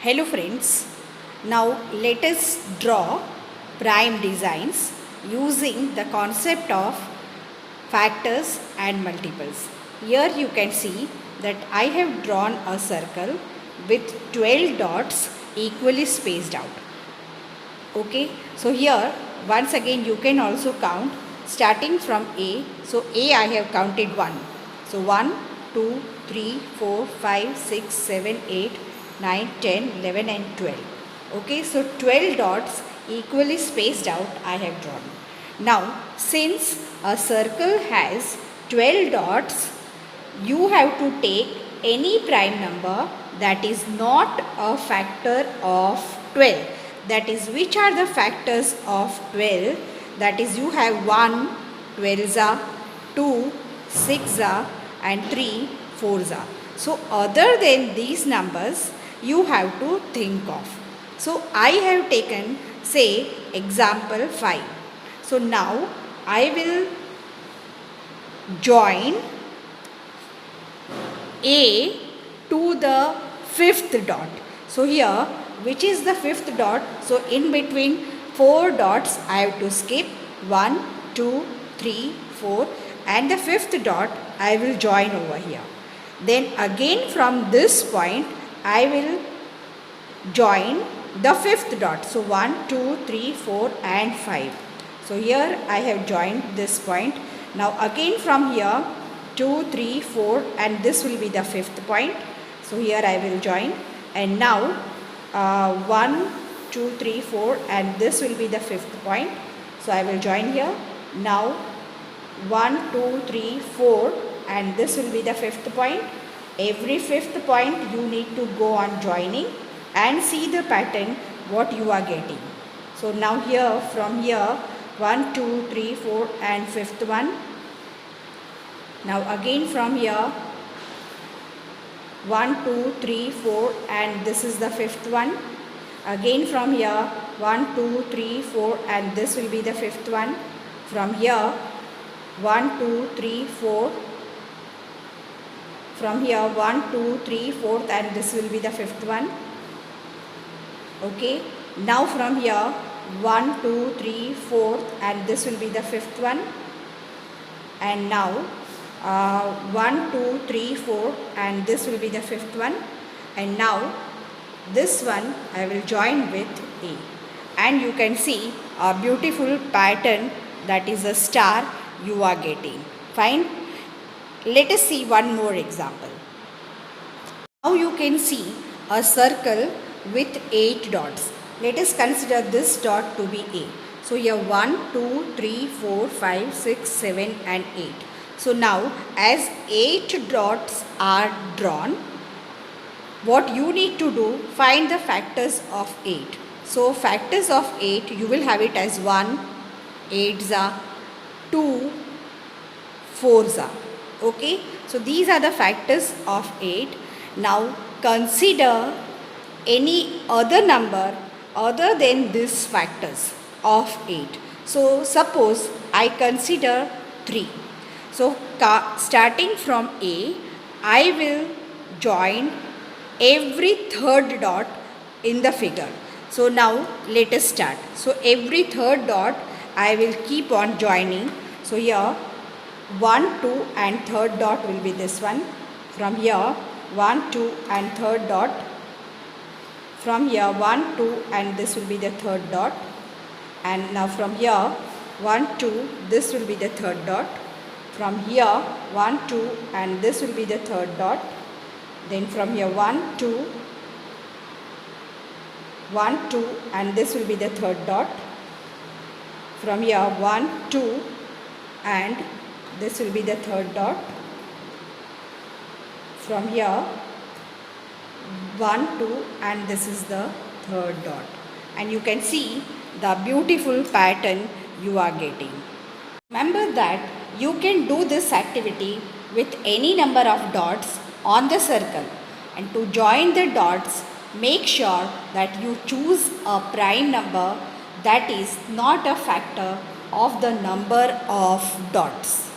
Hello friends, now let us draw prime designs using the concept of factors and multiples. Here you can see that I have drawn a circle with 12 dots equally spaced out. Okay, so here once again you can also count starting from A. So A I have counted 1. So 1, 2, 3, 4, 5, 6, 7, 8, 9, 10, 11 and 12. Okay, so 12 dots equally spaced out I have drawn. Now since a circle has 12 dots, you have to take any prime number that is not a factor of 12. That is, which are the factors of 12? That is, you have 1, 12 2, 6 and 3, 4 So other than these numbers, you have to think of. So I have taken, say, example 5. So now I will join A to the fifth dot. So here, which is the fifth dot? So in between 4 dots, I have to skip 1, 2, 3, 4 and the fifth dot I will join over here. Then again from this point, I will join the fifth dot. So 1, 2, 3, 4 and 5. So here I have joined this point. Now again from here 2, 3, 4 and this will be the fifth point. So here I will join and now 1, 2, 3, 4 and this will be the fifth point. So I will join here. Now 1, 2, 3, 4 and this will be the fifth point. Every fifth point you need to go on joining and see the pattern what you are getting. So now here from here 1, 2, 3, 4 and fifth one. Now again from here 1, 2, 3, 4 and this is the fifth one. Again from here 1, 2, 3, 4 and this will be the fifth one. From here 1, 2, 3, 4. From here 1, 2, 3, 4 and this will be the fifth one. Okay. Now from here 1, 2, 3, 4 and this will be the fifth one. And now 1, 2, 3, 4 and this will be the fifth one. And now this one I will join with A. And you can see a beautiful pattern, that is a star you are getting. Fine. Let us see one more example. Now you can see a circle with 8 dots. Let us consider this dot to be A. So here 1, 2, 3, 4, 5, 6, 7 and 8. So now as 8 dots are drawn, what you need to do, find the factors of 8. So factors of 8, you will have it as 1, 8 2, 4 Okay. So these are the factors of 8. Now consider any other number other than these factors of 8. So suppose I consider 3. So starting from A, I will join every third dot in the figure. So now let us start. So every third dot I will keep on joining. So here 1, 2 and third dot will be this one. From here 1, 2 and third dot. From here 1, 2 and this will be the third dot. And now from here 1, 2, this will be the third dot. From here 1, 2 and this will be the third dot. Then from here 1, 2, 1, 2 and this will be the third dot. From here 1, 2 and this will be the third dot. From here 1, 2 and this is the third dot. And you can see the beautiful pattern you are getting. Remember that you can do this activity with any number of dots on the circle. And to join the dots, make sure that you choose a prime number that is not a factor of the number of dots.